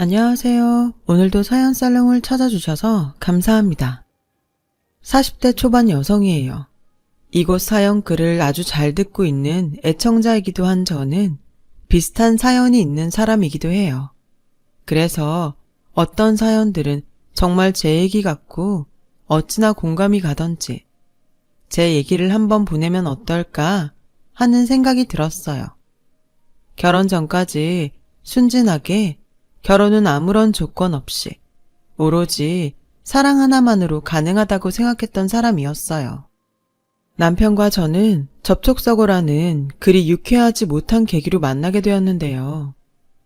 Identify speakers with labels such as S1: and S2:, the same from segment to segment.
S1: 안녕하세요. 오늘도 사연 살롱을 찾아주셔서 감사합니다. 40대 초반 여성이에요. 이곳 사연 글을 아주 잘 듣고 있는 애청자이기도 한 저는 비슷한 사연이 있는 사람이기도 해요. 그래서 어떤 사연들은 정말 제 얘기 같고 어찌나 공감이 가던지 제 얘기를 한번 보내면 어떨까 하는 생각이 들었어요. 결혼 전까지 순진하게 결혼은 아무런 조건 없이 오로지 사랑 하나만으로 가능하다고 생각했던 사람이었어요. 남편과 저는 접촉사고라는 그리 유쾌하지 못한 계기로 만나게 되었는데요.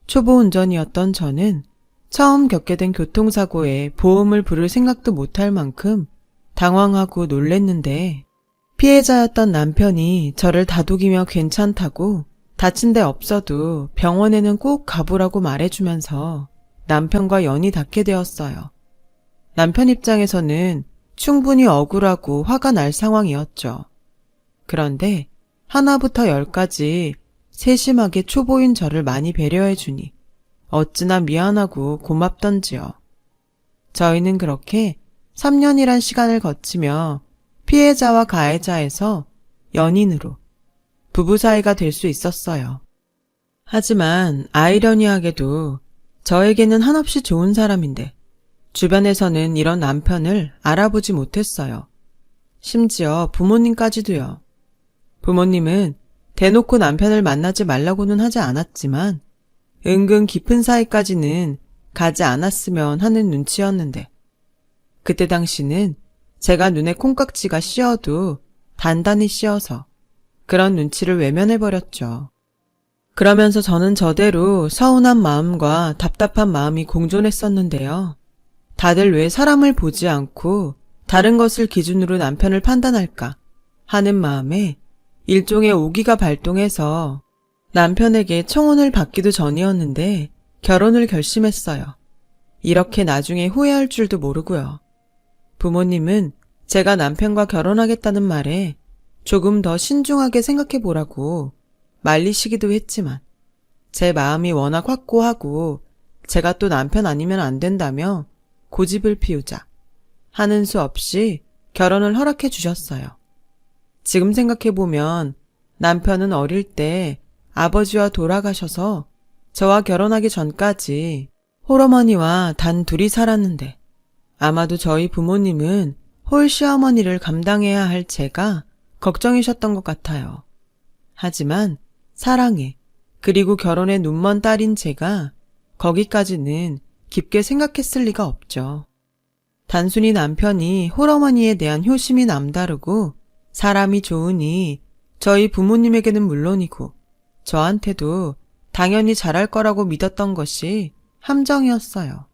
S1: 초보 운전이었던 저는 처음 겪게 된 교통사고에 보험을 부를 생각도 못할 만큼 당황하고 놀랬는데 피해자였던 남편이 저를 다독이며 괜찮다고 다친 데 없어도 병원에는 꼭 가보라고 말해주면서 남편과 연이 닿게 되었어요. 남편 입장에서는 충분히 억울하고 화가 날 상황이었죠. 그런데 하나부터 열까지 세심하게 초보인 저를 많이 배려해주니 어찌나 미안하고 고맙던지요. 저희는 그렇게 3년이란 시간을 거치며 피해자와 가해자에서 연인으로 부부 사이가 될 수 있었어요. 하지만 아이러니하게도 저에게는 한없이 좋은 사람인데 주변에서는 이런 남편을 알아보지 못했어요. 심지어 부모님까지도요. 부모님은 대놓고 남편을 만나지 말라고는 하지 않았지만 은근 깊은 사이까지는 가지 않았으면 하는 눈치였는데 그때 당시는 제가 눈에 콩깍지가 씌어도 단단히 씌어서 그런 눈치를 외면해버렸죠. 그러면서 저는 저대로 서운한 마음과 답답한 마음이 공존했었는데요. 다들 왜 사람을 보지 않고 다른 것을 기준으로 남편을 판단할까 하는 마음에 일종의 오기가 발동해서 남편에게 청혼을 받기도 전이었는데 결혼을 결심했어요. 이렇게 나중에 후회할 줄도 모르고요. 부모님은 제가 남편과 결혼하겠다는 말에 조금 더 신중하게 생각해보라고 말리시기도 했지만 제 마음이 워낙 확고하고 제가 또 남편 아니면 안 된다며 고집을 피우자 하는 수 없이 결혼을 허락해 주셨어요. 지금 생각해보면 남편은 어릴 때 아버지와 돌아가셔서 저와 결혼하기 전까지 홀어머니와 단 둘이 살았는데 아마도 저희 부모님은 홀 시어머니를 감당해야 할 제가 걱정이셨던 것 같아요. 하지만 사랑에 그리고 결혼에 눈먼 딸인 제가 거기까지는 깊게 생각했을 리가 없죠. 단순히 남편이 홀어머니에 대한 효심이 남다르고 사람이 좋으니 저희 부모님에게는 물론이고 저한테도 당연히 잘할 거라고 믿었던 것이 함정이었어요.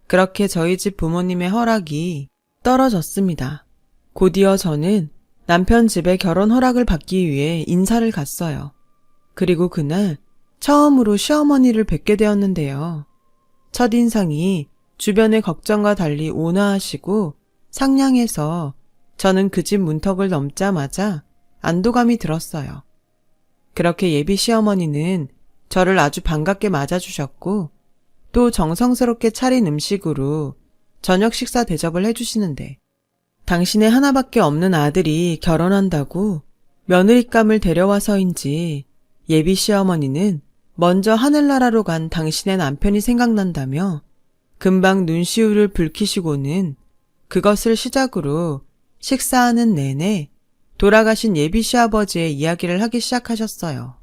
S1: 그렇게 저희 집 부모님의 허락이 떨어졌습니다. 곧이어 저는 남편 집에 결혼 허락을 받기 위해 인사를 갔어요. 그리고 그날 처음으로 시어머니를 뵙게 되었는데요. 첫인상이 주변의 걱정과 달리 온화하시고 상냥해서 저는 그 집 문턱을 넘자마자 안도감이 들었어요. 그렇게 예비 시어머니는 저를 아주 반갑게 맞아주셨고 또 정성스럽게 차린 음식으로 저녁 식사 대접을 해주시는데 당신의 하나밖에 없는 아들이 결혼한다고 며느리감을 데려와서인지 예비 시어머니는 먼저 하늘나라로 간 당신의 남편이 생각난다며 금방 눈시울을 붉히시고는 그것을 시작으로 식사하는 내내 돌아가신 예비 시아버지의 이야기를 하기 시작하셨어요.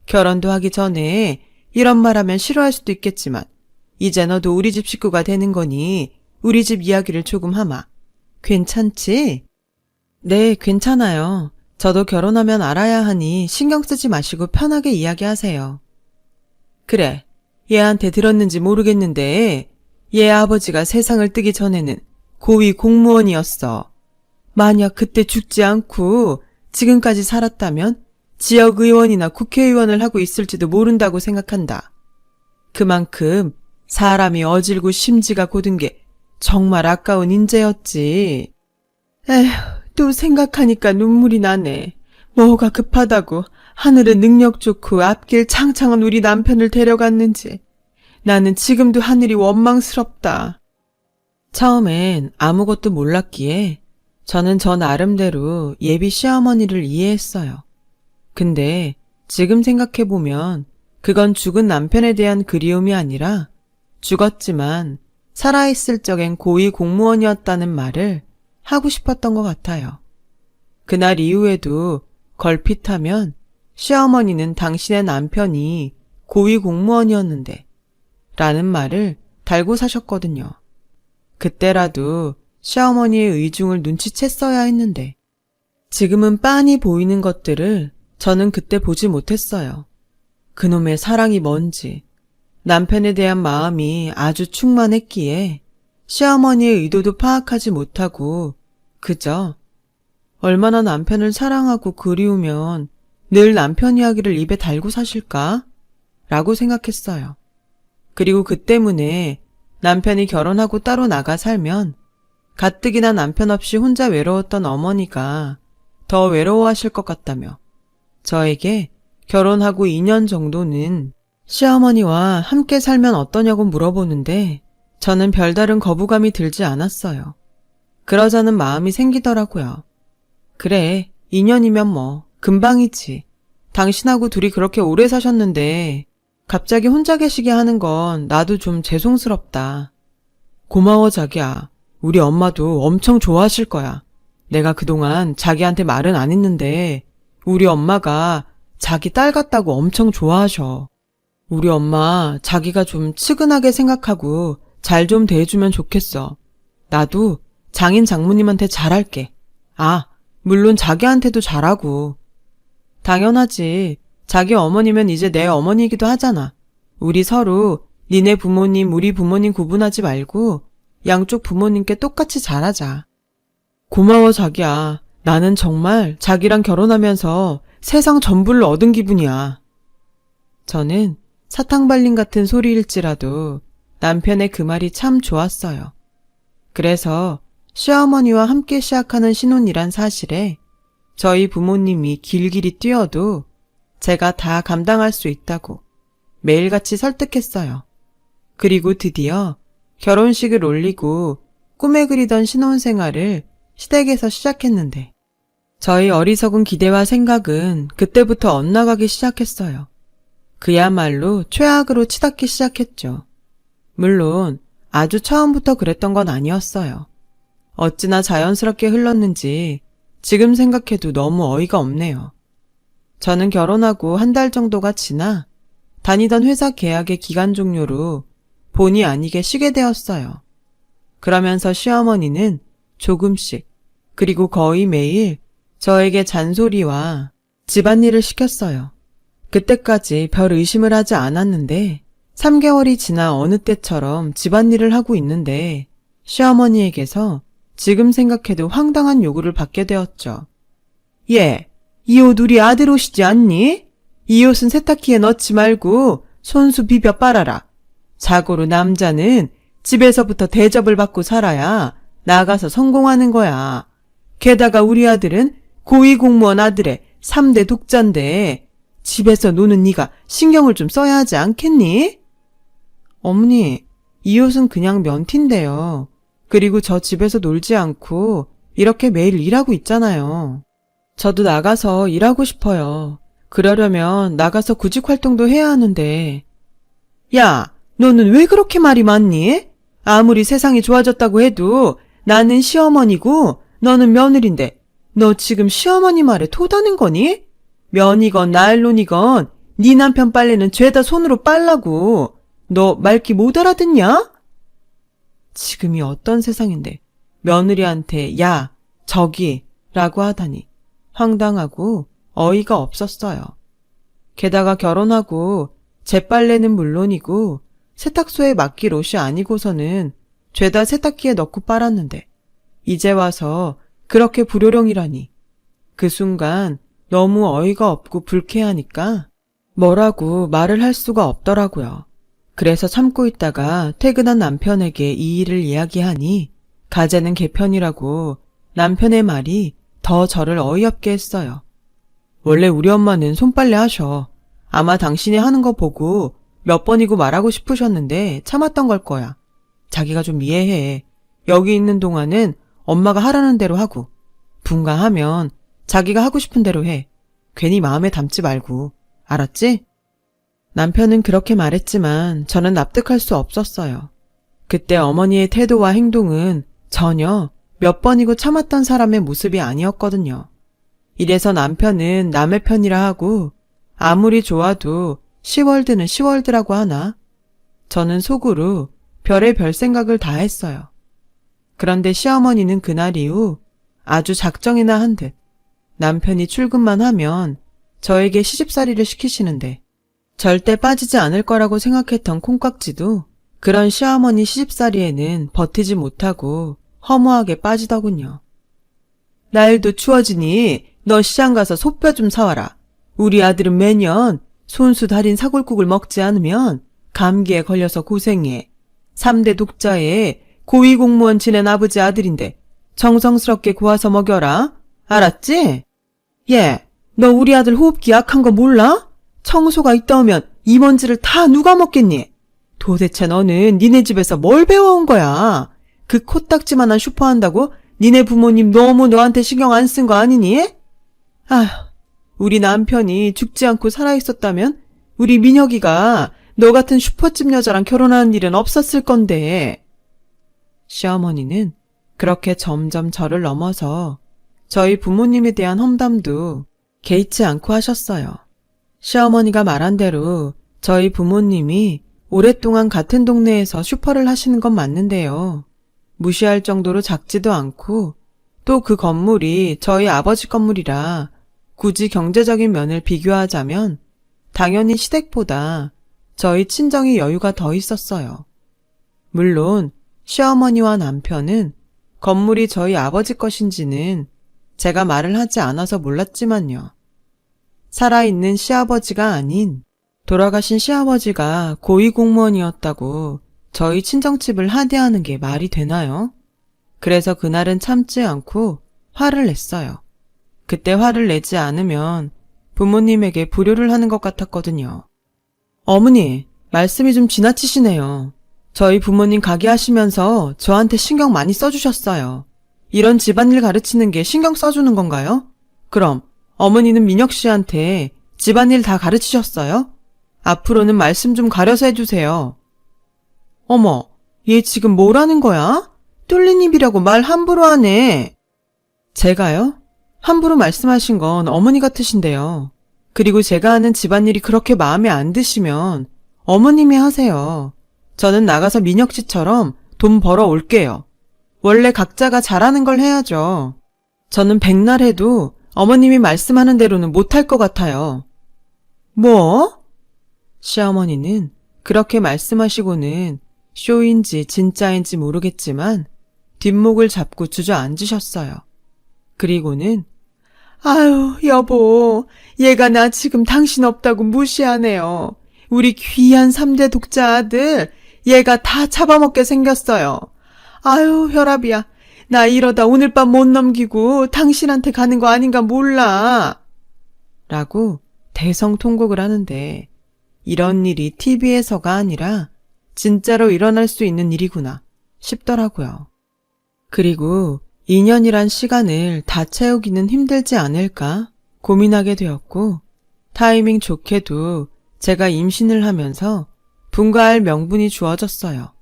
S1: 결혼도 하기 전에 이런 말하면 싫어할 수도 있겠지만 이제 너도 우리 집 식구가 되는 거니 우리 집 이야기를 조금 하마. 괜찮지? 네, 괜찮아요. 저도 결혼하면 알아야 하니 신경 쓰지 마시고 편하게 이야기하세요. 그래, 얘한테 들었는지 모르겠는데 얘 아버지가 세상을 뜨기 전에는 고위 공무원이었어. 만약 그때 죽지 않고 지금까지 살았다면 지역의원이나 국회의원을 하고 있을지도 모른다고 생각한다. 그만큼 사람이 어질고 심지가 고든 게 정말 아까운 인재였지. 에휴, 또 생각하니까 눈물이 나네. 뭐가 급하다고 하늘은 능력 좋고 앞길 창창한 우리 남편을 데려갔는지. 나는 지금도 하늘이 원망스럽다. 처음엔 아무것도 몰랐기에 저는 저 나름대로 예비 시어머니를 이해했어요. 근데 지금 생각해보면 그건 죽은 남편에 대한 그리움이 아니라 죽었지만 살아있을 적엔 고위 공무원이었다는 말을 하고 싶었던 것 같아요. 그날 이후에도 걸핏하면 시어머니는 당신의 남편이 고위 공무원이었는데 라는 말을 달고 사셨거든요. 그때라도 시어머니의 의중을 눈치챘어야 했는데 지금은 빤히 보이는 것들을 저는 그때 보지 못했어요. 그놈의 사랑이 뭔지 남편에 대한 마음이 아주 충만했기에 시어머니의 의도도 파악하지 못하고 그저 얼마나 남편을 사랑하고 그리우면 늘 남편 이야기를 입에 달고 사실까? 라고 생각했어요. 그리고 그 때문에 남편이 결혼하고 따로 나가 살면 가뜩이나 남편 없이 혼자 외로웠던 어머니가 더 외로워하실 것 같다며 저에게 결혼하고 2년 정도는 시어머니와 함께 살면 어떠냐고 물어보는데 저는 별다른 거부감이 들지 않았어요. 그러자는 마음이 생기더라고요. 그래, 2년이면 뭐 금방이지. 당신하고 둘이 그렇게 오래 사셨는데 갑자기 혼자 계시게 하는 건 나도 좀 죄송스럽다. 고마워 자기야. 우리 엄마도 엄청 좋아하실 거야. 내가 그동안 자기한테 말은 안 했는데 우리 엄마가 자기 딸 같다고 엄청 좋아하셔. 우리 엄마 자기가 좀 측은하게 생각하고 잘 좀 대해주면 좋겠어. 나도 장인 장모님한테 잘할게. 아, 물론 자기한테도 잘하고. 당연하지. 자기 어머니면 이제 내 어머니이기도 하잖아. 우리 서로 니네 부모님, 우리 부모님 구분하지 말고 양쪽 부모님께 똑같이 잘하자. 고마워 자기야. 나는 정말 자기랑 결혼하면서 세상 전부를 얻은 기분이야. 저는 사탕 발린 같은 소리일지라도 남편의 그 말이 참 좋았어요. 그래서 시어머니와 함께 시작하는 신혼이란 사실에 저희 부모님이 길길이 뛰어도 제가 다 감당할 수 있다고 매일같이 설득했어요. 그리고 드디어 결혼식을 올리고 꿈에 그리던 신혼생활을 시댁에서 시작했는데 저희 어리석은 기대와 생각은 그때부터 엇나가기 시작했어요. 그야말로 최악으로 치닫기 시작했죠. 물론 아주 처음부터 그랬던 건 아니었어요. 어찌나 자연스럽게 흘렀는지 지금 생각해도 너무 어이가 없네요. 저는 결혼하고 한 달 정도가 지나 다니던 회사 계약의 기간 종료로 본의 아니게 쉬게 되었어요. 그러면서 시어머니는 조금씩 그리고 거의 매일 저에게 잔소리와 집안일을 시켰어요. 그때까지 별 의심을 하지 않았는데 3개월이 지나 어느 때처럼 집안일을 하고 있는데 시어머니에게서 지금 생각해도 황당한 요구를 받게 되었죠. 예, 이 옷 우리 아들 옷이지 않니? 이 옷은 세탁기에 넣지 말고 손수 비벼 빨아라. 자고로 남자는 집에서부터 대접을 받고 살아야 나가서 성공하는 거야. 게다가 우리 아들은 고위공무원 아들의 3대 독자인데 집에서 노는 네가 신경을 좀 써야 하지 않겠니? 어머니, 이 옷은 그냥 면티인데요. 그리고 저 집에서 놀지 않고 이렇게 매일 일하고 있잖아요. 저도 나가서 일하고 싶어요. 그러려면 나가서 구직 활동도 해야 하는데. 야, 너는 왜 그렇게 말이 많니? 아무리 세상이 좋아졌다고 해도 나는 시어머니고 너는 며느린데 너 지금 시어머니 말에 토다는 거니? 면이건 나일론이건 네 남편 빨래는 죄다 손으로 빨라고. 너 말귀 못 알아듣냐? 지금이 어떤 세상인데 며느리한테 야, 저기 라고 하다니 황당하고 어이가 없었어요. 게다가 결혼하고 제 빨래는 물론이고 세탁소에 맡길 옷이 아니고서는 죄다 세탁기에 넣고 빨았는데 이제 와서 그렇게 불효령이라니. 그 순간 너무 어이가 없고 불쾌하니까 뭐라고 말을 할 수가 없더라고요. 그래서 참고 있다가 퇴근한 남편에게 이 일을 이야기하니 가재는 개편이라고 남편의 말이 더 저를 어이없게 했어요. 원래 우리 엄마는 손빨래 하셔. 아마 당신이 하는 거 보고 몇 번이고 말하고 싶으셨는데 참았던 걸 거야. 자기가 좀 이해해. 여기 있는 동안은 엄마가 하라는 대로 하고 분가하면 자기가 하고 싶은 대로 해. 괜히 마음에 담지 말고. 알았지? 남편은 그렇게 말했지만 저는 납득할 수 없었어요. 그때 어머니의 태도와 행동은 전혀 몇 번이고 참았던 사람의 모습이 아니었거든요. 이래서 남편은 남의 편이라 하고 아무리 좋아도 시월드는 시월드라고 하나? 저는 속으로 별의 생각을 다 했어요. 그런데 시어머니는 그날 이후 아주 작정이나 한 듯 남편이 출근만 하면 저에게 시집살이를 시키시는데 절대 빠지지 않을 거라고 생각했던 콩깍지도 그런 시어머니 시집살이에는 버티지 못하고 허무하게 빠지더군요. 날도 추워지니 너 시장 가서 소뼈 좀 사와라. 우리 아들은 매년 손수 달인 사골국을 먹지 않으면 감기에 걸려서 고생해. 3대 독자에 고위공무원 지낸 아버지 아들인데 정성스럽게 구워서 먹여라. 알았지? 얘, 너 우리 아들 호흡기 약한 거 몰라? 청소가 있다 오면 이 먼지를 다 누가 먹겠니? 도대체 너는 니네 집에서 뭘 배워온 거야? 그 코딱지만한 슈퍼 한다고 니네 부모님 너무 너한테 신경 안 쓴 거 아니니? 아휴, 우리 남편이 죽지 않고 살아있었다면 우리 민혁이가 너 같은 슈퍼집 여자랑 결혼하는 일은 없었을 건데. 시어머니는 그렇게 점점 저를 넘어서 저희 부모님에 대한 험담도 개의치 않고 하셨어요. 시어머니가 말한 대로 저희 부모님이 오랫동안 같은 동네에서 슈퍼를 하시는 건 맞는데요. 무시할 정도로 작지도 않고 또 그 건물이 저희 아버지 건물이라 굳이 경제적인 면을 비교하자면 당연히 시댁보다 저희 친정이 여유가 더 있었어요. 물론 시어머니와 남편은 건물이 저희 아버지 것인지는 제가 말을 하지 않아서 몰랐지만요. 살아있는 시아버지가 아닌 돌아가신 시아버지가 고위공무원이었다고 저희 친정집을 하대하는 게 말이 되나요? 그래서 그날은 참지 않고 화를 냈어요. 그때 화를 내지 않으면 부모님에게 불효를 하는 것 같았거든요. 어머니, 말씀이 좀 지나치시네요. 저희 부모님 가게 하시면서 저한테 신경 많이 써주셨어요. 이런 집안일 가르치는 게 신경 써주는 건가요? 그럼 어머니는 민혁 씨한테 집안일 다 가르치셨어요? 앞으로는 말씀 좀 가려서 해주세요. 어머, 얘 지금 뭐라는 거야? 뚫린 입이라고 말 함부로 하네. 제가요? 함부로 말씀하신 건 어머니 같으신데요. 그리고 제가 하는 집안일이 그렇게 마음에 안 드시면 어머님이 하세요. 저는 나가서 민혁 씨처럼 돈 벌어 올게요. 원래 각자가 잘하는 걸 해야죠. 저는 백날 해도 어머님이 말씀하는 대로는 못할 것 같아요. 뭐? 시어머니는 그렇게 말씀하시고는 쇼인지 진짜인지 모르겠지만 뒷목을 잡고 주저앉으셨어요. 그리고는 아유, 여보, 얘가 나 지금 당신 없다고 무시하네요. 우리 귀한 3대 독자 아들, 얘가 다 잡아먹게 생겼어요. 아유, 혈압이야. 나 이러다 오늘 밤 못 넘기고 당신한테 가는 거 아닌가 몰라. 라고 대성통곡을 하는데 이런 일이 TV에서가 아니라 진짜로 일어날 수 있는 일이구나 싶더라고요. 그리고 2년이란 시간을 다 채우기는 힘들지 않을까 고민하게 되었고 타이밍 좋게도 제가 임신을 하면서 분가할 명분이 주어졌어요.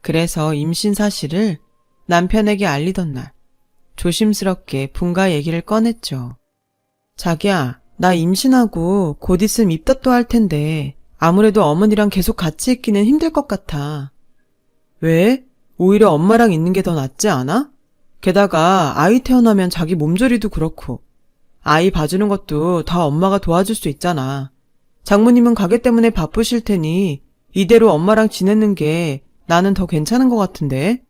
S1: 그래서 임신 사실을 남편에게 알리던 날 조심스럽게 분가 얘기를 꺼냈죠. 자기야, 나 임신하고 곧 있으면 입덧도 할 텐데 아무래도 어머니랑 계속 같이 있기는 힘들 것 같아. 왜? 오히려 엄마랑 있는 게 더 낫지 않아? 게다가 아이 태어나면 자기 몸조리도 그렇고 아이 봐주는 것도 다 엄마가 도와줄 수 있잖아. 장모님은 가게 때문에 바쁘실 테니 이대로 엄마랑 지내는 게 나는 더 괜찮은 것 같은데.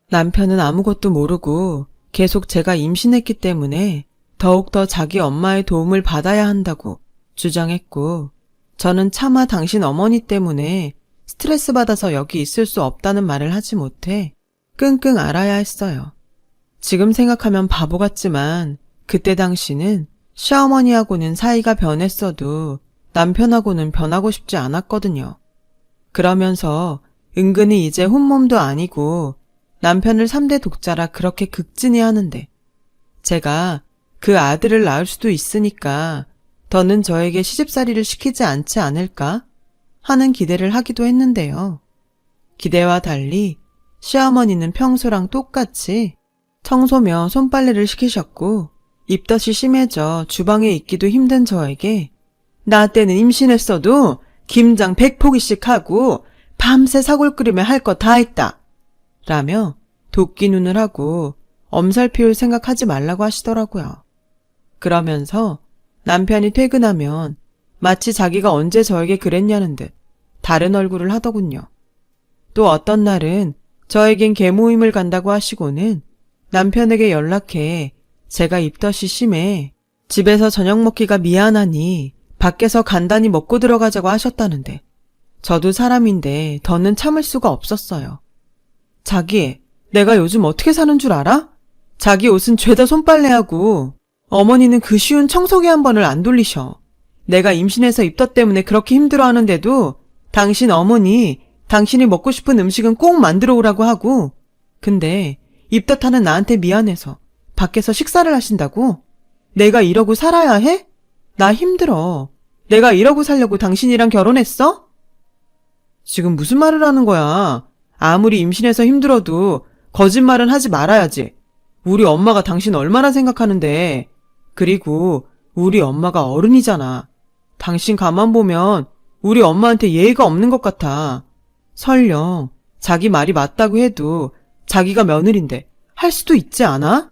S1: 남편은 아무것도 모르고 계속 제가 임신했기 때문에 더욱더 자기 엄마의 도움을 받아야 한다고 주장했고 저는 차마 당신 어머니 때문에 스트레스 받아서 여기 있을 수 없다는 말을 하지 못해 끙끙 앓아야 했어요. 지금 생각하면 바보 같지만 그때 당시는 시어머니하고는 사이가 변했어도 남편하고는 변하고 싶지 않았거든요. 그러면서 은근히 이제 혼몸도 아니고 남편을 3대 독자라 그렇게 극진히 하는데 제가 그 아들을 낳을 수도 있으니까 더는 저에게 시집살이를 시키지 않지 않을까 하는 기대를 하기도 했는데요. 기대와 달리 시어머니는 평소랑 똑같이 청소며 손빨래를 시키셨고 입덧이 심해져 주방에 있기도 힘든 저에게 나 때는 임신했어도 김장 100포기씩 하고 밤새 사골 끓이며 할 거 다 했다 라며 도끼 눈을 하고 엄살 피울 생각하지 말라고 하시더라고요. 그러면서 남편이 퇴근하면 마치 자기가 언제 저에게 그랬냐는 듯 다른 얼굴을 하더군요. 또 어떤 날은 저에겐 개모임을 간다고 하시고는 남편에게 연락해 제가 입덧이 심해 집에서 저녁 먹기가 미안하니 밖에서 간단히 먹고 들어가자고 하셨다는데 저도 사람인데 더는 참을 수가 없었어요. 자기, 내가 요즘 어떻게 사는 줄 알아? 자기 옷은 죄다 손빨래하고 어머니는 그 쉬운 청소기 한 번을 안 돌리셔. 내가 임신해서 입덧 때문에 그렇게 힘들어하는데도 당신 어머니, 당신이 먹고 싶은 음식은 꼭 만들어 오라고 하고 근데 입덧하는 나한테 미안해서 밖에서 식사를 하신다고? 내가 이러고 살아야 해? 나 힘들어. 내가 이러고 살려고 당신이랑 결혼했어? 지금 무슨 말을 하는 거야? 아무리 임신해서 힘들어도 거짓말은 하지 말아야지. 우리 엄마가 당신 얼마나 생각하는데. 그리고 우리 엄마가 어른이잖아. 당신 가만 보면 우리 엄마한테 예의가 없는 것 같아. 설령 자기 말이 맞다고 해도 자기가 며느린데 할 수도 있지 않아?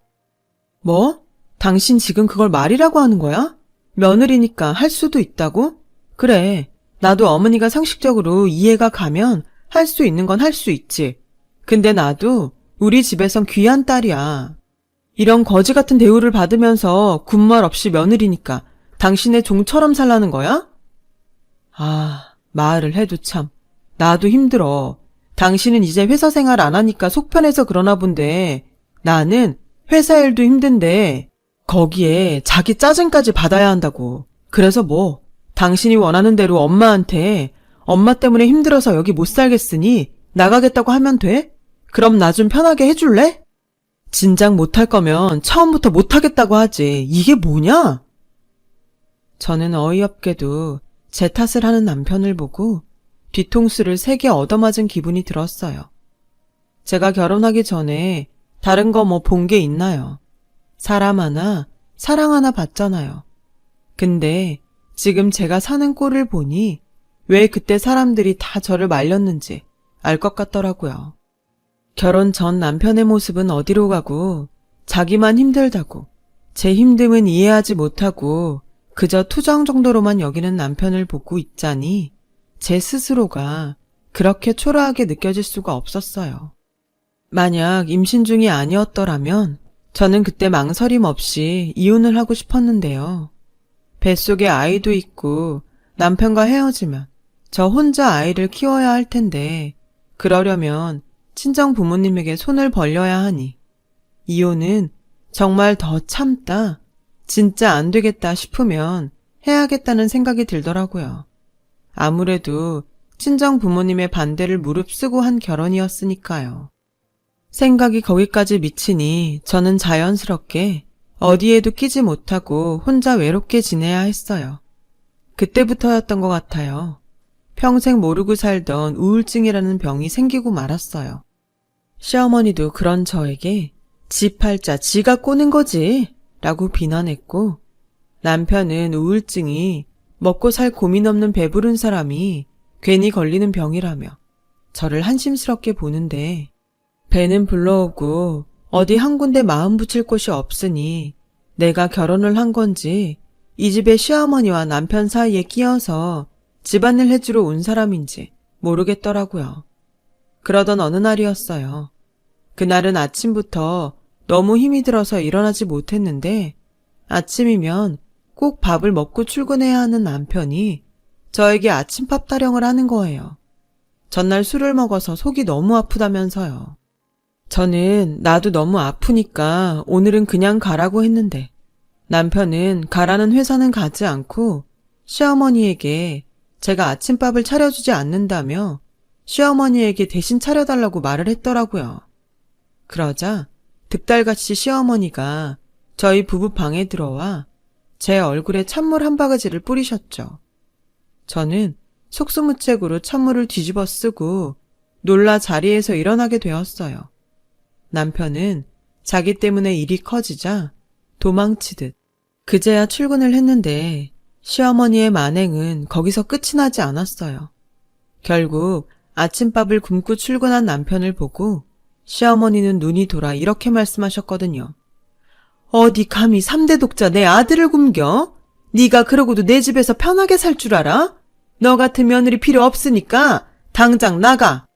S1: 뭐? 당신 지금 그걸 말이라고 하는 거야? 며느리니까 할 수도 있다고? 그래, 나도 어머니가 상식적으로 이해가 가면 할 수 있는 건 할 수 있지. 근데 나도 우리 집에선 귀한 딸이야. 이런 거지 같은 대우를 받으면서 군말 없이 며느리니까 당신의 종처럼 살라는 거야? 아, 말을 해도 참. 나도 힘들어. 당신은 이제 회사 생활 안 하니까 속 편해서 그러나 본데 나는 회사 일도 힘든데 거기에 자기 짜증까지 받아야 한다고. 그래서 뭐 당신이 원하는 대로 엄마한테 엄마 때문에 힘들어서 여기 못 살겠으니 나가겠다고 하면 돼? 그럼 나 좀 편하게 해줄래? 진작 못할 거면 처음부터 못하겠다고 하지. 이게 뭐냐? 저는 어이없게도 제 탓을 하는 남편을 보고 뒤통수를 3개 얻어맞은 기분이 들었어요. 제가 결혼하기 전에 다른 거 뭐 본 게 있나요? 사람 하나, 사랑 하나 봤잖아요. 근데 지금 제가 사는 꼴을 보니 왜 그때 사람들이 다 저를 말렸는지 알 것 같더라고요. 결혼 전 남편의 모습은 어디로 가고 자기만 힘들다고 제 힘듦은 이해하지 못하고 그저 투정 정도로만 여기는 남편을 보고 있자니 제 스스로가 그렇게 초라하게 느껴질 수가 없었어요. 만약 임신 중이 아니었더라면 저는 그때 망설임 없이 이혼을 하고 싶었는데요. 뱃속에 아이도 있고 남편과 헤어지면 저 혼자 아이를 키워야 할 텐데 그러려면 친정 부모님에게 손을 벌려야 하니 이혼은 정말 더 참다 진짜 안 되겠다 싶으면 해야겠다는 생각이 들더라고요. 아무래도 친정 부모님의 반대를 무릅쓰고 한 결혼이었으니까요. 생각이 거기까지 미치니 저는 자연스럽게 어디에도 끼지 못하고 혼자 외롭게 지내야 했어요. 그때부터였던 것 같아요. 평생 모르고 살던 우울증이라는 병이 생기고 말았어요. 시어머니도 그런 저에게 지 팔자 지가 꼬는 거지 라고 비난했고 남편은 우울증이 먹고 살 고민 없는 배부른 사람이 괜히 걸리는 병이라며 저를 한심스럽게 보는데 배는 불러오고 어디 한 군데 마음 붙일 곳이 없으니 내가 결혼을 한 건지 이 집의 시어머니와 남편 사이에 끼어서 집안일 해주러 온 사람인지 모르겠더라고요. 그러던 어느 날이었어요. 그날은 아침부터 너무 힘이 들어서 일어나지 못했는데 아침이면 꼭 밥을 먹고 출근해야 하는 남편이 저에게 아침밥 타령을 하는 거예요. 전날 술을 먹어서 속이 너무 아프다면서요. 저는 나도 너무 아프니까 오늘은 그냥 가라고 했는데 남편은 가라는 회사는 가지 않고 시어머니에게 제가 아침밥을 차려주지 않는다며 시어머니에게 대신 차려달라고 말을 했더라고요. 그러자 득달같이 시어머니가 저희 부부 방에 들어와 제 얼굴에 찬물 한 바가지를 뿌리셨죠. 저는 속수무책으로 찬물을 뒤집어 쓰고 놀라 자리에서 일어나게 되었어요. 남편은 자기 때문에 일이 커지자 도망치듯 그제야 출근을 했는데 시어머니의 만행은 거기서 끝이 나지 않았어요. 결국 아침밥을 굶고 출근한 남편을 보고 시어머니는 눈이 돌아 이렇게 말씀하셨거든요. 어디 감히 3대 독자 내 아들을 굶겨? 네가 그러고도 내 집에서 편하게 살 줄 알아? 너 같은 며느리 필요 없으니까 당장 나가.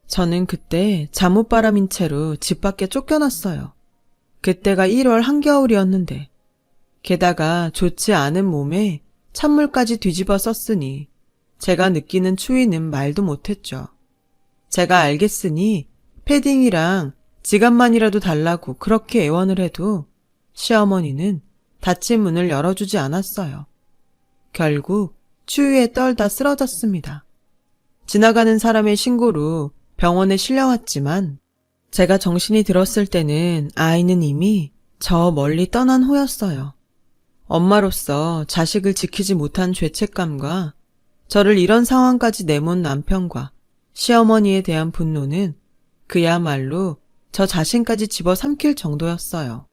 S1: 저는 그때 잠옷바람인 채로 집 밖에 쫓겨났어요. 그때가 1월 한겨울이었는데 게다가 좋지 않은 몸에 찬물까지 뒤집어 썼으니 제가 느끼는 추위는 말도 못했죠. 제가 알겠으니 패딩이랑 지갑만이라도 달라고 그렇게 애원을 해도 시어머니는 닫힌 문을 열어주지 않았어요. 결국 추위에 떨다 쓰러졌습니다. 지나가는 사람의 신고로 병원에 실려왔지만 제가 정신이 들었을 때는 아이는 이미 저 멀리 떠난 후였어요. 엄마로서 자식을 지키지 못한 죄책감과 저를 이런 상황까지 내몬 남편과 시어머니에 대한 분노는 그야말로 저 자신까지 집어삼킬 정도였어요.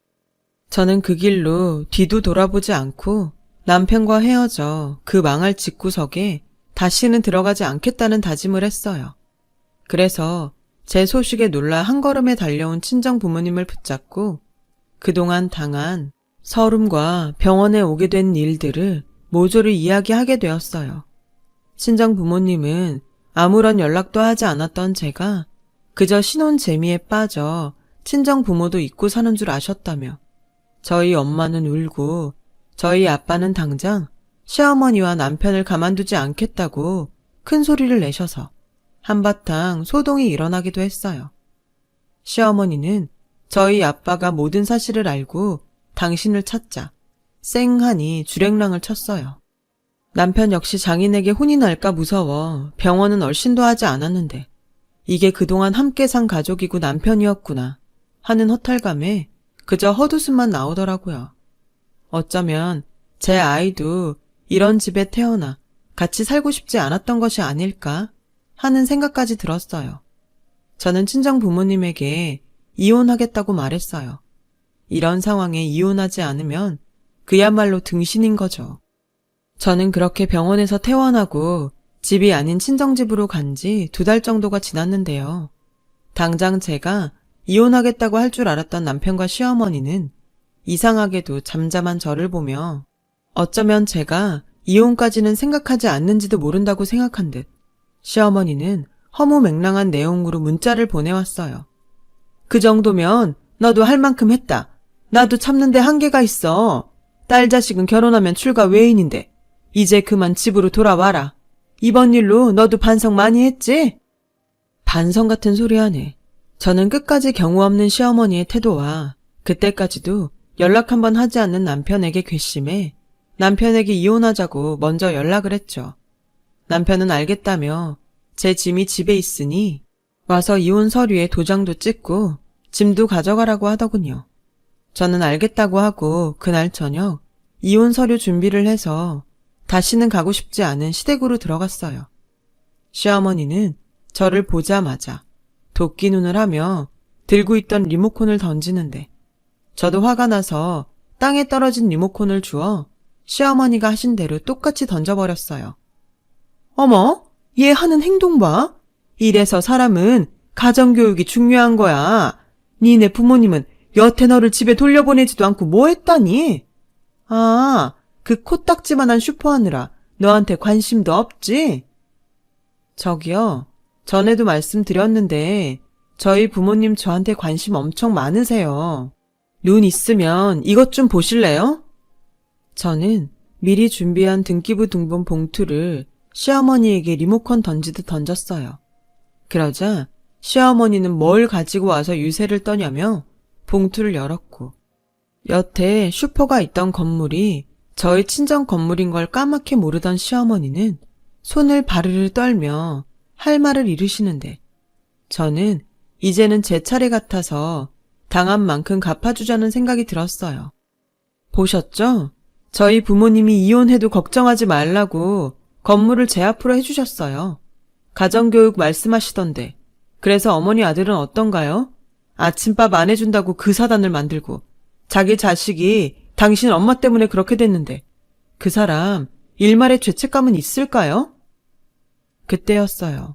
S1: 저는 그 길로 뒤도 돌아보지 않고 남편과 헤어져 그 망할 집구석에 다시는 들어가지 않겠다는 다짐을 했어요. 그래서 제 소식에 놀라 한 걸음에 달려온 친정 부모님을 붙잡고 그동안 당한 서름과 병원에 오게 된 일들을 모조리 이야기하게 되었어요. 친정 부모님은 아무런 연락도 하지 않았던 제가 그저 신혼 재미에 빠져 친정 부모도 잊고 사는 줄 아셨다며 저희 엄마는 울고 저희 아빠는 당장 시어머니와 남편을 가만두지 않겠다고 큰 소리를 내셔서 한바탕 소동이 일어나기도 했어요. 시어머니는 저희 아빠가 모든 사실을 알고 당신을 찾자 쌩하니 주랭랑을 쳤어요. 남편 역시 장인에게 혼이 날까 무서워 병원은 얼씬도 하지 않았는데 이게 그동안 함께 산 가족이고 남편이었구나 하는 허탈감에 그저 헛웃음만 나오더라고요. 어쩌면 제 아이도 이런 집에 태어나 같이 살고 싶지 않았던 것이 아닐까 하는 생각까지 들었어요. 저는 친정 부모님에게 이혼하겠다고 말했어요. 이런 상황에 이혼하지 않으면 그야말로 등신인 거죠. 저는 그렇게 병원에서 퇴원하고 집이 아닌 친정집으로 간 지 2달 정도가 지났는데요. 당장 제가 이혼하겠다고 할 줄 알았던 남편과 시어머니는 이상하게도 잠잠한 저를 보며 어쩌면 제가 이혼까지는 생각하지 않는지도 모른다고 생각한 듯 시어머니는 허무맹랑한 내용으로 문자를 보내왔어요. 그 정도면 너도 할 만큼 했다. 나도 참는데 한계가 있어. 딸 자식은 결혼하면 출가 외인인데 이제 그만 집으로 돌아와라. 이번 일로 너도 반성 많이 했지? 반성 같은 소리 하네. 저는 끝까지 경우 없는 시어머니의 태도와 그때까지도 연락 한번 하지 않는 남편에게 괘씸해 남편에게 이혼하자고 먼저 연락을 했죠. 남편은 알겠다며 제 짐이 집에 있으니 와서 이혼 서류에 도장도 찍고 짐도 가져가라고 하더군요. 저는 알겠다고 하고 그날 저녁 이혼 서류 준비를 해서 다시는 가고 싶지 않은 시댁으로 들어갔어요. 시어머니는 저를 보자마자 도끼 눈을 하며 들고 있던 리모컨을 던지는데 저도 화가 나서 땅에 떨어진 리모컨을 주워 시어머니가 하신 대로 똑같이 던져버렸어요. 어머, 얘 하는 행동 봐. 이래서 사람은 가정교육이 중요한 거야. 니네 부모님은 여태 너를 집에 돌려보내지도 않고 뭐 했다니? 아, 그 코딱지만한 슈퍼 하느라 너한테 관심도 없지? 저기요, 전에도 말씀드렸는데 저희 부모님 저한테 관심 엄청 많으세요. 눈 있으면 이것 좀 보실래요? 저는 미리 준비한 등기부 등본 봉투를 시어머니에게 리모컨 던지듯 던졌어요. 그러자 시어머니는 뭘 가지고 와서 유세를 떠냐며 봉투를 열었고 여태 슈퍼가 있던 건물이 저희 친정 건물인 걸 까맣게 모르던 시어머니는 손을 바르르 떨며 할 말을 이르시는데 저는 이제는 제 차례 같아서 당한 만큼 갚아주자는 생각이 들었어요. 보셨죠? 저희 부모님이 이혼해도 걱정하지 말라고 건물을 제 앞으로 해주셨어요. 가정교육 말씀하시던데 그래서 어머니 아들은 어떤가요? 아침밥 안 해준다고 그 사단을 만들고 자기 자식이 당신 엄마 때문에 그렇게 됐는데 그 사람 일말의 죄책감은 있을까요? 그때였어요.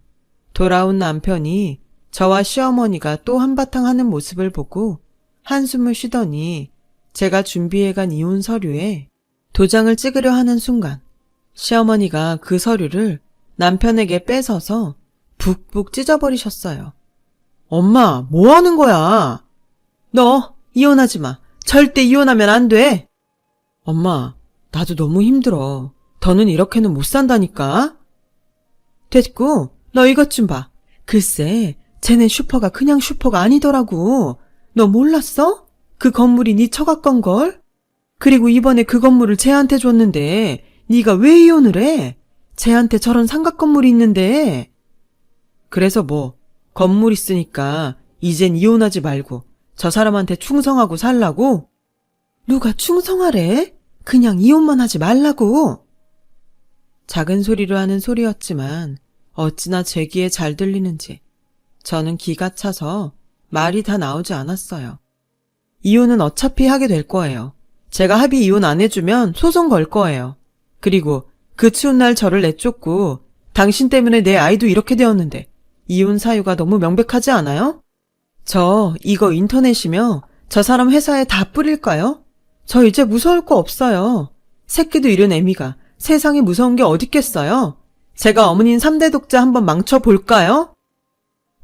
S1: 돌아온 남편이 저와 시어머니가 또 한바탕 하는 모습을 보고 한숨을 쉬더니 제가 준비해간 이혼 서류에 도장을 찍으려 하는 순간 시어머니가 그 서류를 남편에게 뺏어서 북북 찢어버리셨어요. 엄마, 뭐 하는 거야? 너 이혼하지 마. 절대 이혼하면 안 돼. 엄마, 나도 너무 힘들어. 더는 이렇게는 못 산다니까. 됐고, 너 이것 좀 봐. 글쎄, 쟤네 슈퍼가 그냥 슈퍼가 아니더라고. 너 몰랐어? 그 건물이 네 처갓 건걸? 그리고 이번에 그 건물을 쟤한테 줬는데 네가 왜 이혼을 해? 쟤한테 저런 삼각 건물이 있는데. 그래서 뭐 건물 있으니까 이젠 이혼하지 말고 저 사람한테 충성하고 살라고? 누가 충성하래? 그냥 이혼만 하지 말라고. 작은 소리로 하는 소리였지만 어찌나 제 귀에 잘 들리는지 저는 기가 차서 말이 다 나오지 않았어요. 이혼은 어차피 하게 될 거예요. 제가 합의 이혼 안 해주면 소송 걸 거예요. 그리고 그 추운 날 저를 내쫓고 당신 때문에 내 아이도 이렇게 되었는데 이혼 사유가 너무 명백하지 않아요? 저 이거 인터넷이며 저 사람 회사에 다 뿌릴까요? 저 이제 무서울 거 없어요. 새끼도 잃은 애미가 세상에 무서운 게 어딨겠어요? 제가 어머님 3대 독자 한번 망쳐볼까요?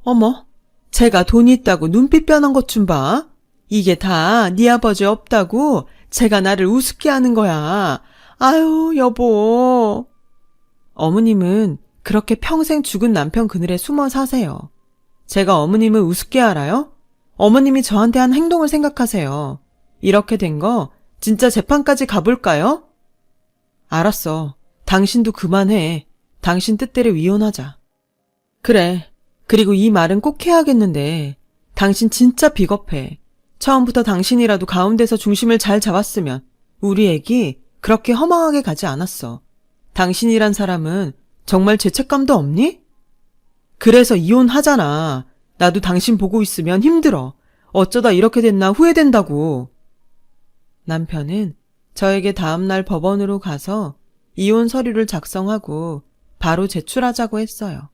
S1: 어머, 제가 돈이 있다고 눈빛 변한 것 좀 봐. 이게 다 네 아버지 없다고 제가 나를 우습게 하는 거야. 아유, 여보. 어머님은 그렇게 평생 죽은 남편 그늘에 숨어 사세요. 제가 어머님을 우습게 알아요? 어머님이 저한테 한 행동을 생각하세요. 이렇게 된 거 진짜 재판까지 가볼까요? 알았어. 당신도 그만해. 당신 뜻대로 이혼하자. 그래. 그리고 이 말은 꼭 해야겠는데 당신 진짜 비겁해. 처음부터 당신이라도 가운데서 중심을 잘 잡았으면 우리 애기 그렇게 허망하게 가지 않았어. 당신이란 사람은 정말 죄책감도 없니? 그래서 이혼하잖아. 나도 당신 보고 있으면 힘들어. 어쩌다 이렇게 됐나 후회된다고. 남편은 저에게 다음날 법원으로 가서 이혼 서류를 작성하고 바로 제출하자고 했어요.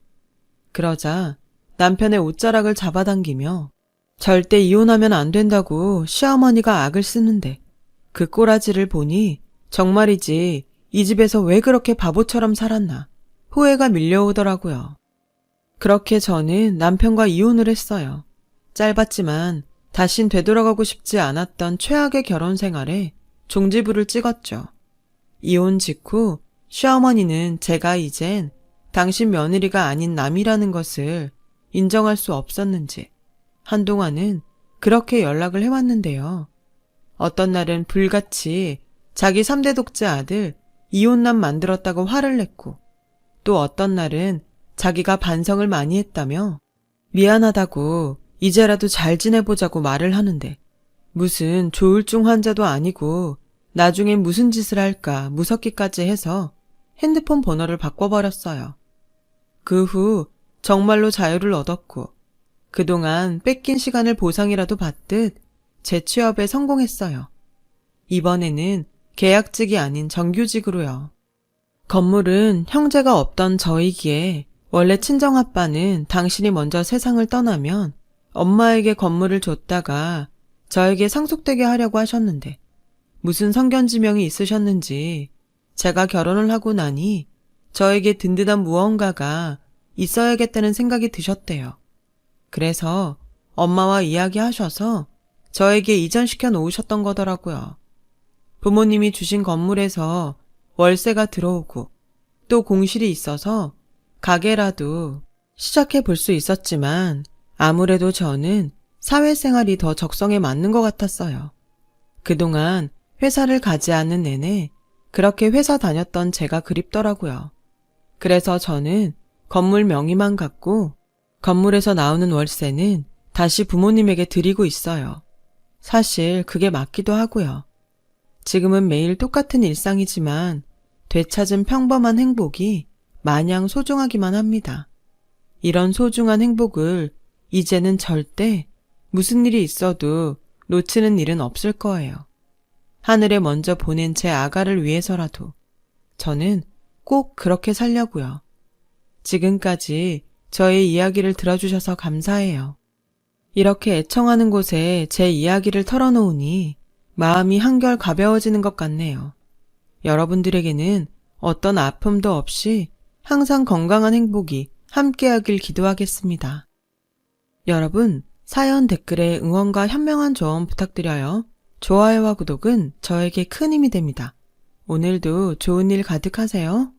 S1: 그러자 남편의 옷자락을 잡아당기며 절대 이혼하면 안 된다고 시어머니가 악을 쓰는데 그 꼬라지를 보니 정말이지 이 집에서 왜 그렇게 바보처럼 살았나 후회가 밀려오더라고요. 그렇게 저는 남편과 이혼을 했어요. 짧았지만 다신 되돌아가고 싶지 않았던 최악의 결혼 생활에 종지부를 찍었죠. 이혼 직후 시어머니는 제가 이젠 당신 며느리가 아닌 남이라는 것을 인정할 수 없었는지 한동안은 그렇게 연락을 해왔는데요. 어떤 날은 불같이 자기 3대 독자 아들 이혼남 만들었다고 화를 냈고 또 어떤 날은 자기가 반성을 많이 했다며 미안하다고 이제라도 잘 지내보자고 말을 하는데 무슨 조울증 환자도 아니고 나중엔 무슨 짓을 할까 무섭기까지 해서 핸드폰 번호를 바꿔버렸어요. 그 후 정말로 자유를 얻었고 그동안 뺏긴 시간을 보상이라도 받듯 재취업에 성공했어요. 이번에는 계약직이 아닌 정규직으로요. 건물은 형제가 없던 저이기에 원래 친정아빠는 당신이 먼저 세상을 떠나면 엄마에게 건물을 줬다가 저에게 상속되게 하려고 하셨는데 무슨 성견지명이 있으셨는지 제가 결혼을 하고 나니 저에게 든든한 무언가가 있어야겠다는 생각이 드셨대요. 그래서 엄마와 이야기하셔서 저에게 이전시켜 놓으셨던 거더라고요. 부모님이 주신 건물에서 월세가 들어오고 또 공실이 있어서 가게라도 시작해 볼 수 있었지만 아무래도 저는 사회생활이 더 적성에 맞는 것 같았어요. 그동안 회사를 가지 않는 내내 그렇게 회사 다녔던 제가 그립더라고요. 그래서 저는 건물 명의만 갖고 건물에서 나오는 월세는 다시 부모님에게 드리고 있어요. 사실 그게 맞기도 하고요. 지금은 매일 똑같은 일상이지만 되찾은 평범한 행복이 마냥 소중하기만 합니다. 이런 소중한 행복을 이제는 절대 무슨 일이 있어도 놓치는 일은 없을 거예요. 하늘에 먼저 보낸 제 아가를 위해서라도 저는 꼭 그렇게 살려고요. 지금까지 저의 이야기를 들어주셔서 감사해요. 이렇게 애청하는 곳에 제 이야기를 털어놓으니 마음이 한결 가벼워지는 것 같네요. 여러분들에게는 어떤 아픔도 없이 항상 건강한 행복이 함께하길 기도하겠습니다. 여러분, 사연 댓글에 응원과 현명한 조언 부탁드려요. 좋아요와 구독은 저에게 큰 힘이 됩니다. 오늘도 좋은 일 가득하세요.